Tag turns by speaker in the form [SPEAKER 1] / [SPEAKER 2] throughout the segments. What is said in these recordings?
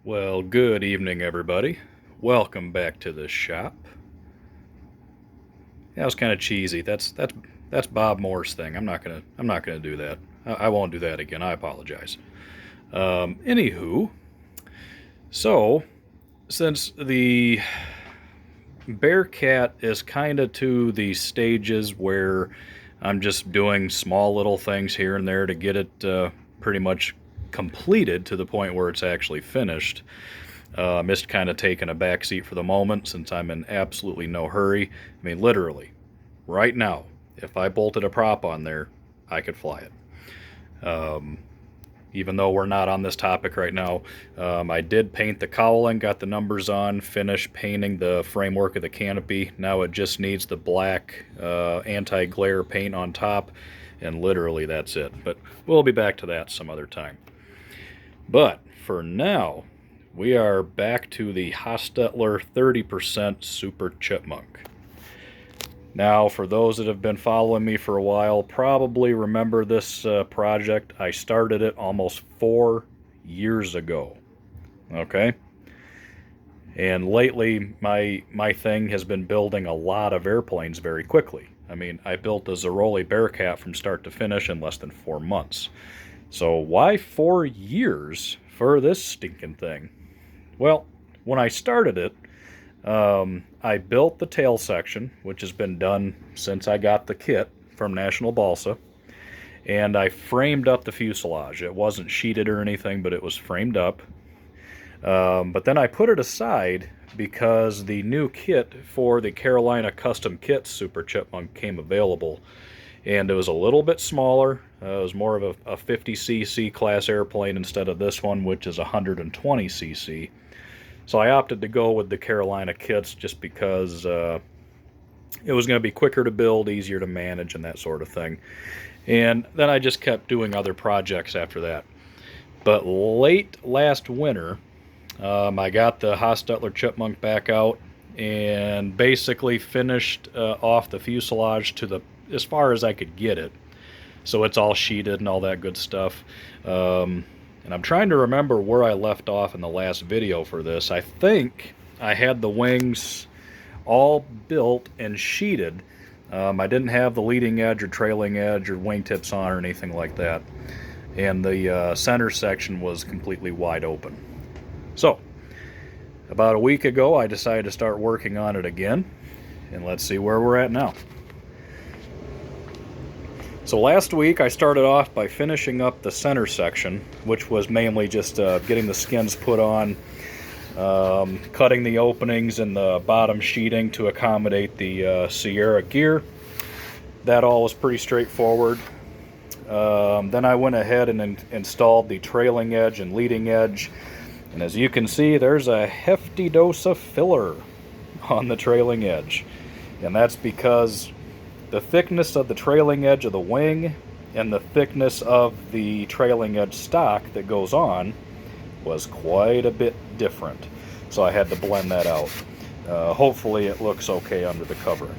[SPEAKER 1] Well, good evening, everybody. Welcome back to the shop. That was kind of cheesy. That's Bob Moore's thing. I'm not gonna do that. I won't do that again. I apologize. Anywho, so since the Bearcat is kind of to the stages where I'm just doing small little things here and there to get it pretty much completed to the point where it's actually finished. I'm just kind of taking a back seat for the moment since I'm in absolutely no hurry. I mean, literally, right now, if I bolted a prop on there, I could fly it. Even though we're not on this topic right now, I did paint the cowling, got the numbers on, finished painting the framework of the canopy. Now it just needs the black anti-glare paint on top, and literally that's it. But we'll be back to that some other time. But for now, we are back to the Hostetler 30% Super Chipmunk. Now, for those that have been following me for a while, probably remember this project. I started it almost 4 years ago. Okay? And lately, my thing has been building a lot of airplanes very quickly. I mean, I built the Zeroli Bearcat from start to finish in less than 4 months. So why 4 years for this stinking thing? Well, when I started it, I built the tail section, which has been done since I got the kit from National Balsa, and I framed up the fuselage. It wasn't sheeted or anything, but it was framed up. But then I put it aside because the new kit for the Carolina Custom Kit Super Chipmunk came available, and it was a little bit smaller. It was more of a 50cc class airplane instead of this one, which is 120cc. So I opted to go with the Carolina kits just because it was going to be quicker to build, easier to manage, and that sort of thing. And then I just kept doing other projects after that. But late last winter, I got the Hostetler Chipmunk back out and basically finished off the fuselage to the as far as I could get it. So it's all sheeted and all that good stuff. And I'm trying to remember where I left off in the last video for this. I think I had the wings all built and sheeted. I didn't have the leading edge or trailing edge or wingtips on or anything like that. And the center section was completely wide open. So, about a week ago, I decided to start working on it again. And let's see where we're at now. So last week I started off by finishing up the center section, which was mainly just getting the skins put on, cutting the openings in the bottom sheeting to accommodate the Sierra gear. That all was pretty straightforward. Then I went ahead and installed the trailing edge and leading edge, and as you can see, there's a hefty dose of filler on the trailing edge, and that's because the thickness of the trailing edge of the wing and the thickness of the trailing edge stock that goes on was quite a bit different. So I had to blend that out. Hopefully it looks okay under the covering.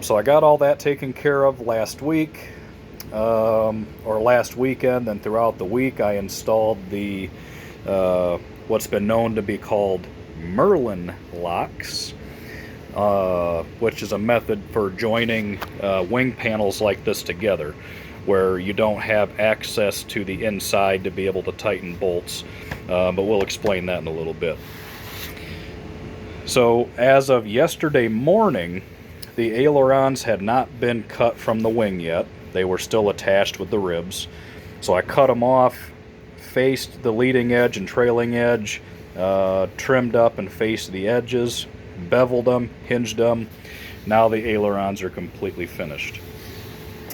[SPEAKER 1] So I got all that taken care of last week, or last weekend, and throughout the week I installed the what's been known to be called Merlin locks. Which is a method for joining wing panels like this together, where you don't have access to the inside to be able to tighten bolts, but we'll explain that in a little bit. So as of yesterday morning, the ailerons had not been cut from the wing yet. They were still attached with the ribs. So I cut them off, faced the leading edge and trailing edge, trimmed up and faced the edges, beveled them, hinged them. Now the ailerons are completely finished.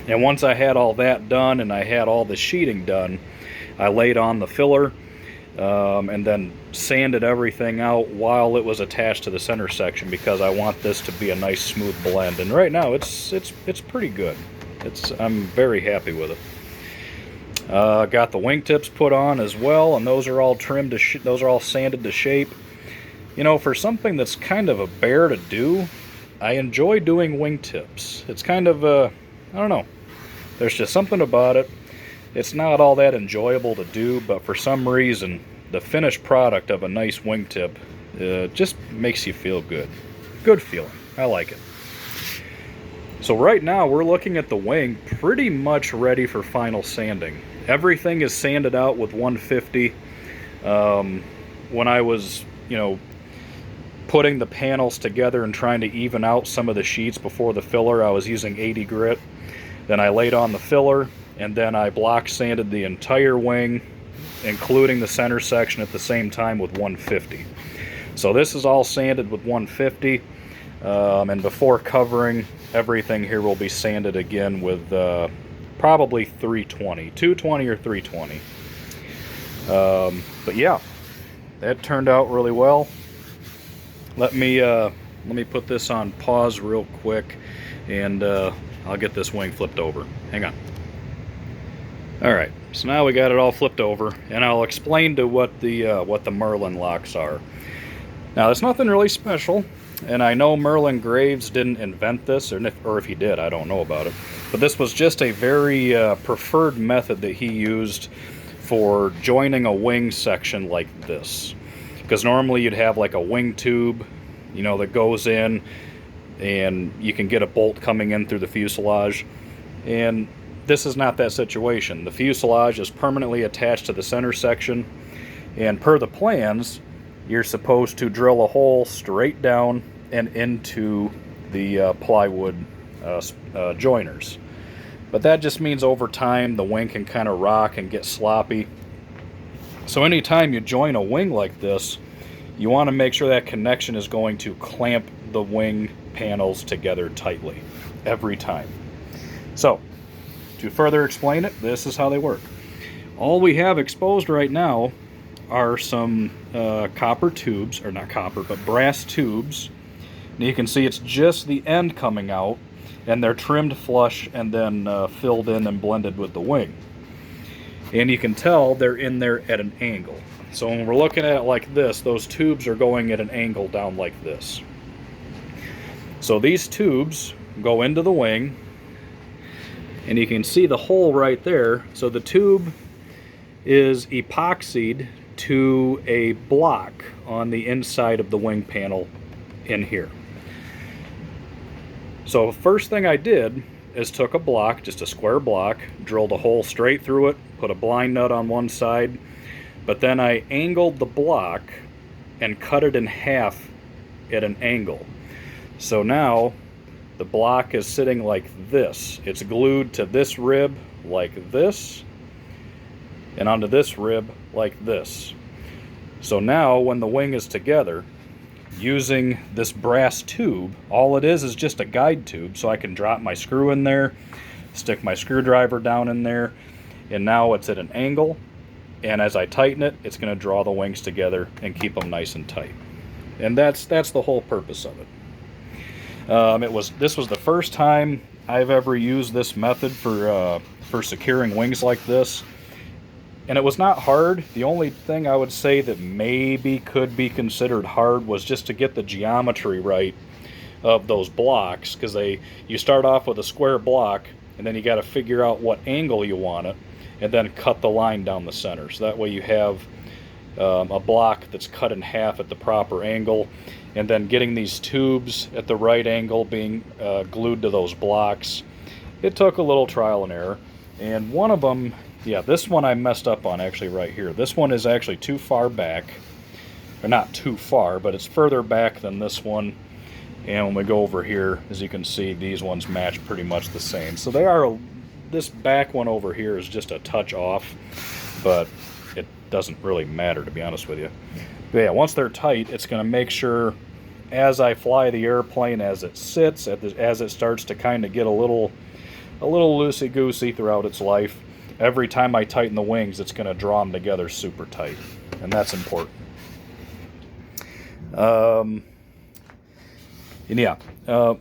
[SPEAKER 1] And once I had all that done and I had all the sheeting done, I laid on the filler and then sanded everything out while it was attached to the center section, because I want this to be a nice smooth blend. And right now it's pretty good. I'm very happy with it. Got the wingtips put on as well, and those are all trimmed those are all sanded to shape. You know, for something that's kind of a bear to do, I enjoy doing wingtips. It's kind of, I don't know. There's just something about it. It's not all that enjoyable to do, but for some reason, the finished product of a nice wingtip just makes you feel good. Good feeling. I like it. So right now we're looking at the wing pretty much ready for final sanding. Everything is sanded out with 150. When I was, putting the panels together and trying to even out some of the sheets before the filler, I was using 80 grit. Then I laid on the filler, and then I block sanded the entire wing, including the center section at the same time with 150. So this is all sanded with 150, and before covering, everything here will be sanded again with probably 320, 220 or 320. But yeah, that turned out really well. Let me put this on pause real quick, and I'll get this wing flipped over. Hang on. Alright, so now we got it all flipped over, and I'll explain to what the Merlin locks are. Now, there's nothing really special, and I know Merlin Graves didn't invent this, or if he did, I don't know about it. But this was just a very preferred method that he used for joining a wing section like this. Because normally you'd have like a wing tube, that goes in, and you can get a bolt coming in through the fuselage. And this is not that situation. The fuselage is permanently attached to the center section, and per the plans, you're supposed to drill a hole straight down and into the plywood joiners. But that just means over time the wing can kind of rock and get sloppy. So anytime you join a wing like this, you want to make sure that connection is going to clamp the wing panels together tightly every time. So, to further explain it, this is how they work. All we have exposed right now are some copper tubes, or not copper, but brass tubes. And you can see it's just the end coming out, and they're trimmed flush and then filled in and blended with the wing. And you can tell they're in there at an angle. So when we're looking at it like this, those tubes are going at an angle down like this. So these tubes go into the wing, and you can see the hole right there. So the tube is epoxied to a block on the inside of the wing panel in here. So first thing I did is took a block, just a square block, drilled a hole straight through it, put a blind nut on one side, but then I angled the block and cut it in half at an angle. So now the block is sitting like this. It's glued to this rib like this, and onto this rib like this. So now when the wing is together, using this brass tube, all it is just a guide tube, so I can drop my screw in there, stick my screwdriver down in there, and now it's at an angle, and as I tighten it, it's going to draw the wings together and keep them nice and tight. And that's the whole purpose of it. This was the first time I've ever used this method for securing wings like this, and it was not hard. The only thing I would say that maybe could be considered hard was just to get the geometry right of those blocks, because you start off with a square block, and then you got to figure out what angle you want it, and then cut the line down the center. So that way you have a block that's cut in half at the proper angle, and then getting these tubes at the right angle being glued to those blocks. It took a little trial and error, and one of them, yeah, this one I messed up on actually right here. This one is actually too far back, or not too far, but it's further back than this one. And when we go over here, as you can see, these ones match pretty much the same. So they are, this back one over here is just a touch off, but it doesn't really matter, to be honest with you. But yeah, once they're tight, it's going to make sure as I fly the airplane, as it sits, as it starts to kind of get a little loosey-goosey throughout its life, every time I tighten the wings, it's going to draw them together super tight, and that's important.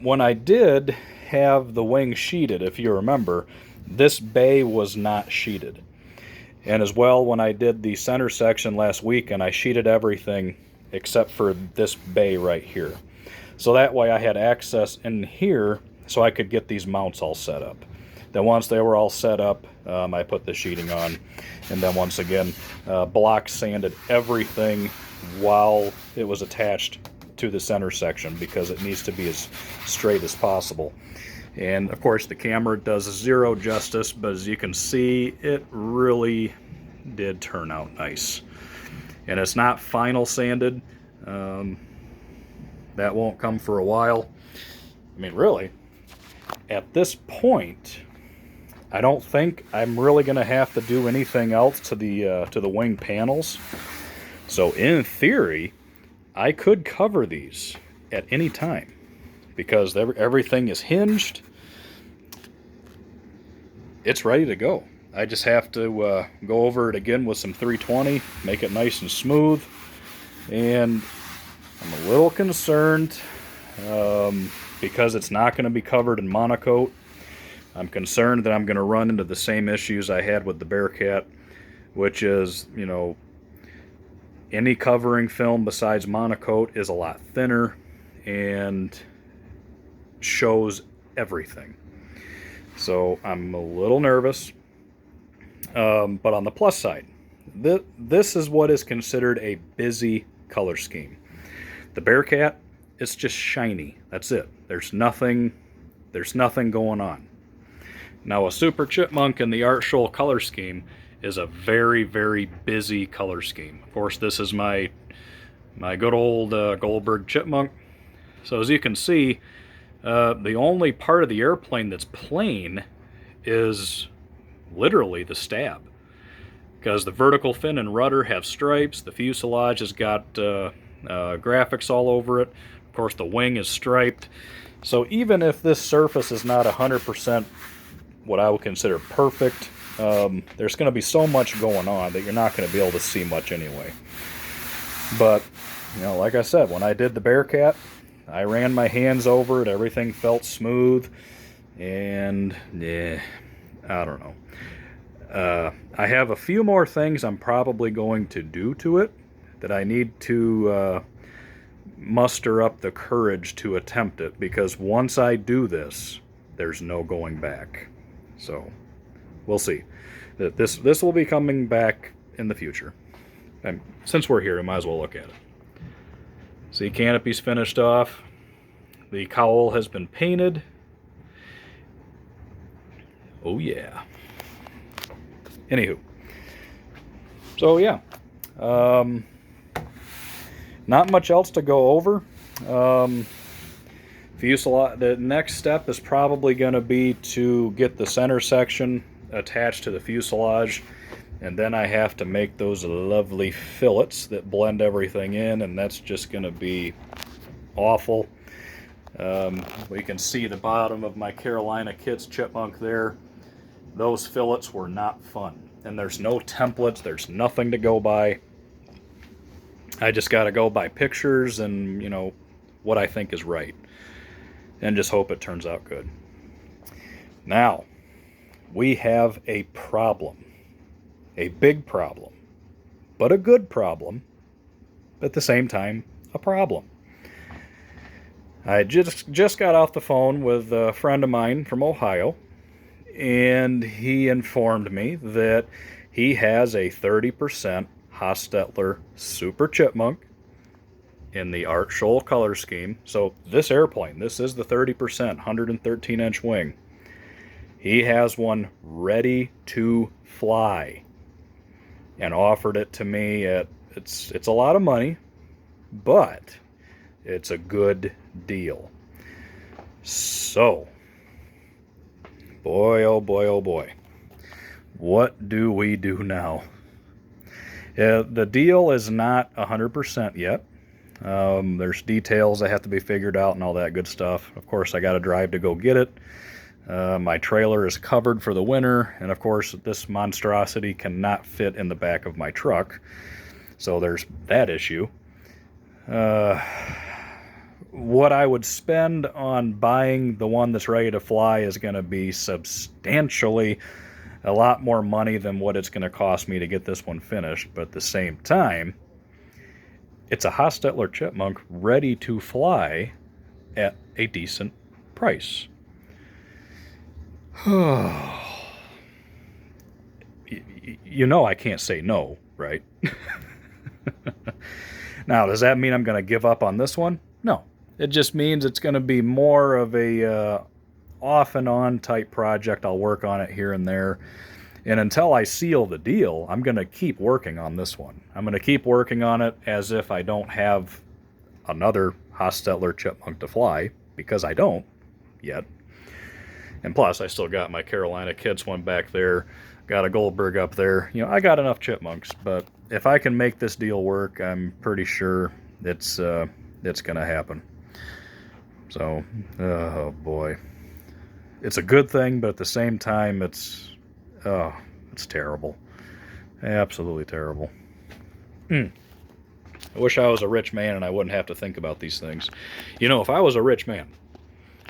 [SPEAKER 1] When I did have the wing sheeted, if you remember, this bay was not sheeted. And as well, when I did the center section last week, and I sheeted everything except for this bay right here. So that way I had access in here so I could get these mounts all set up. Then once they were all set up, I put the sheeting on, and then once again, block sanded everything while it was attached to the center section, because it needs to be as straight as possible. And of course the camera does zero justice, but as you can see, it really did turn out nice. And it's not final sanded. That won't come for a while. I mean, really, at this point, I don't think I'm really going to have to do anything else to the wing panels. So in theory, I could cover these at any time, because everything is hinged. It's ready to go. I just have to go over it again with some 320, make it nice and smooth. And I'm a little concerned because it's not going to be covered in monocoat. I'm concerned that I'm going to run into the same issues I had with the Bearcat, which is, you know, any covering film besides monocoat is a lot thinner and shows everything. So I'm a little nervous. But on the plus side, this is what is considered a busy color scheme. The Bearcat, it's just shiny. That's it. There's nothing going on. Now a Super Chipmunk in the Art Shoal color scheme is a very, very busy color scheme. Of course, this is my good old Goldberg Chipmunk. So as you can see, the only part of the airplane that's plain is literally the stab, because the vertical fin and rudder have stripes. The fuselage has got graphics all over it. Of course, the wing is striped. So even if this surface is not 100% what I would consider perfect, there's going to be so much going on that you're not going to be able to see much anyway. But, you know, like I said, when I did the Bearcat, I ran my hands over it. Everything felt smooth. And, yeah, I don't know. I have a few more things I'm probably going to do to it that I need to muster up the courage to attempt it, because once I do this, there's no going back. So we'll see. This will be coming back in the future. And since we're here, we might as well look at it. See, canopy's finished off. The cowl has been painted. Oh yeah. Anywho. So yeah. Not much else to go over. Fuselage. The next step is probably going to be to get the center section attached to the fuselage, and then I have to make those lovely fillets that blend everything in, and that's just going to be awful. We can see the bottom of my Carolina Kids Chipmunk there. Those fillets were not fun, and there's no templates, there's nothing to go by. I just got to go by pictures and, you know, what I think is right, and just hope it turns out good. Now, we have a problem. A big problem. But a good problem. At the same time, a problem. I just got off the phone with a friend of mine from Ohio, and he informed me that he has a 30% Hostetler Super Chipmunk in the Art Shoal color scheme. So this airplane, this is the 30%, 113-inch wing. He has one ready to fly and offered it to me at, it's a lot of money, but it's a good deal. So, boy, oh boy, oh boy. What do we do now? The deal is not 100% yet. There's details that have to be figured out and all that good stuff. Of course, I got to drive to go get it. My trailer is covered for the winter, and of course, this monstrosity cannot fit in the back of my truck. So there's that issue. What I would spend on buying the one that's ready to fly is going to be substantially a lot more money than what it's going to cost me to get this one finished. But at the same time, it's a Hostetler Chipmunk ready to fly at a decent price. You know I can't say no, right? Now, does that mean I'm going to give up on this one? No. It just means it's going to be more of a off and on type project. I'll work on it here and there. And until I seal the deal, I'm going to keep working on this one. I'm going to keep working on it as if I don't have another Hostetler Chipmunk to fly, because I don't yet. And plus, I still got my Carolina Kids one back there, got a Goldberg up there. You know, I got enough chipmunks, but if I can make this deal work, I'm pretty sure it's going to happen. So, oh boy. It's a good thing, but at the same time, it's terrible. Absolutely terrible. I wish I was a rich man and I wouldn't have to think about these things. You know, if I was a rich man,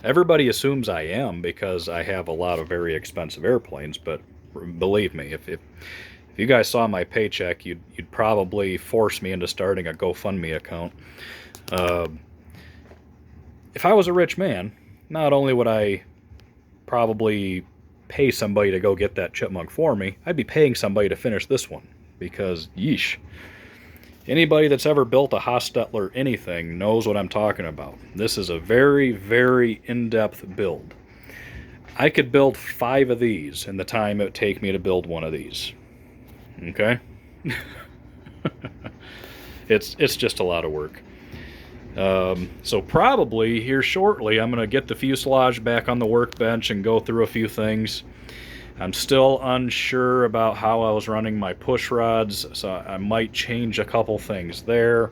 [SPEAKER 1] everybody assumes I am because I have a lot of very expensive airplanes, but believe me, if you guys saw my paycheck, you'd probably force me into starting a GoFundMe account. If I was a rich man, not only would I probably pay somebody to go get that chipmunk for me, I'd be paying somebody to finish this one, because yeesh. Anybody that's ever built a Hostetler anything knows what I'm talking about. This is a very, very in-depth build. I could build 5 of these in the time it would take me to build one of these. Okay? It's just a lot of work. So probably here shortly I'm going to get the fuselage back on the workbench and go through a few things. I'm still unsure about how I was running my push rods, so I might change a couple things there.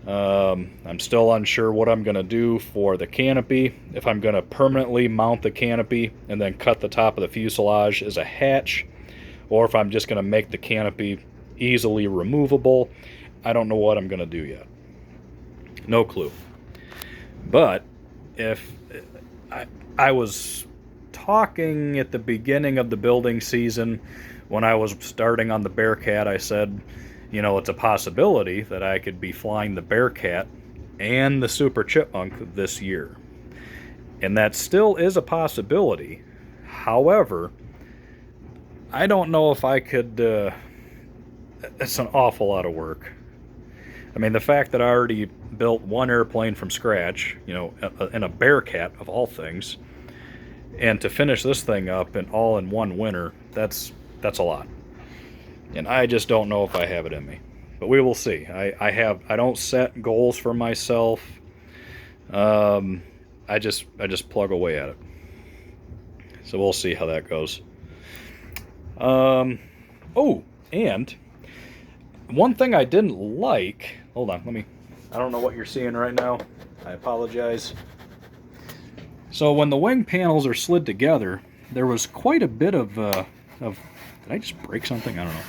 [SPEAKER 1] I'm still unsure what I'm going to do for the canopy, if I'm going to permanently mount the canopy and then cut the top of the fuselage as a hatch, or if I'm just going to make the canopy easily removable. I don't know what I'm going to do yet. No clue. But if I was talking at the beginning of the building season, when I was starting on the Bearcat, I said, you know, it's a possibility that I could be flying the Bearcat and the Super Chipmunk this year. And that still is a possibility. However, I don't know if I could, it's an awful lot of work. I mean, the fact that I already built one airplane from scratch, you know, in a Bearcat of all things, and to finish this thing up all in one winter, that's a lot. And I just don't know if I have it in me. But we will see. I don't set goals for myself. I just plug away at it. So we'll see how that goes. Oh, and one thing I didn't like, hold on, I don't know what you're seeing right now. I apologize. So when the wing panels are slid together, there was quite a bit of did I just break something? I don't know.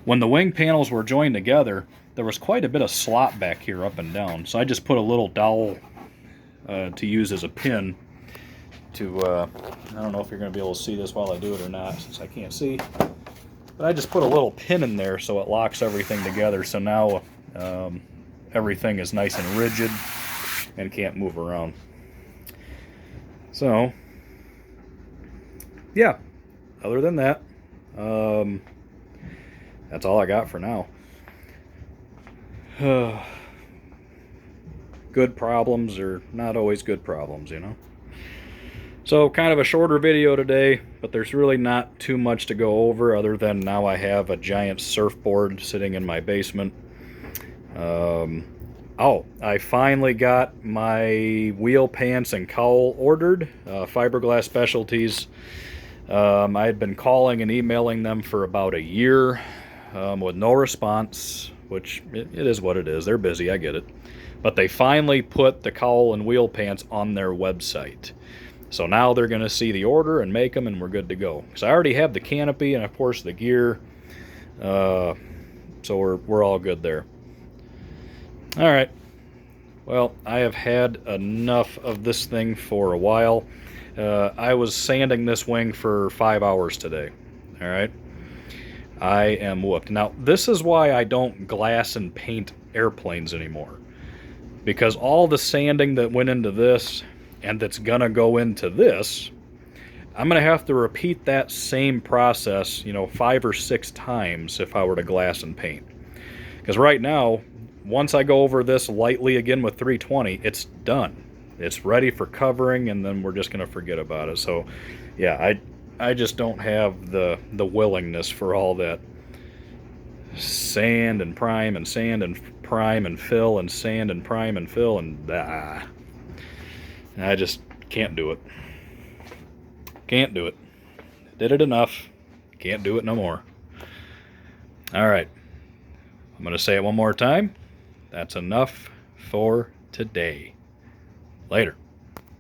[SPEAKER 1] When the wing panels were joined together, there was quite a bit of slop back here up and down. So I just put a little dowel to use as a pin to, I don't know if you're going to be able to see this while I do it or not, since I can't see. But I just put a little pin in there so it locks everything together. So now everything is nice and rigid and can't move around. So, yeah, other than that, that's all I got for now. Good problems are not always good problems, you know. So kind of a shorter video today, but there's really not too much to go over other than now I have a giant surfboard sitting in my basement. Oh, I finally got my wheel pants and cowl ordered, Fiberglass Specialties. I had been calling and emailing them for about a year with no response, which it is what it is. They're busy, I get it. But they finally put the cowl and wheel pants on their website. So now they're going to see the order and make them, and we're good to go. Because I already have the canopy and, of course, the gear. So we're all good there. All right. Well, I have had enough of this thing for a while. I was sanding this wing for 5 hours today. All right. I am whooped. Now, this is why I don't glass and paint airplanes anymore. Because all the sanding that went into this and that's gonna go into this, I'm going to have to repeat that same process, 5 or 6 times if I were to glass and paint. Because right now, once I go over this lightly again with 320, it's done. It's ready for covering, and then we're just going to forget about it. So, yeah, I just don't have the willingness for all that sand and prime and sand and prime and fill and sand and prime and fill and I just can't do it. Can't do it. Did it enough. Can't do it no more. All right. I'm going to say it one more time. That's enough for today. Later.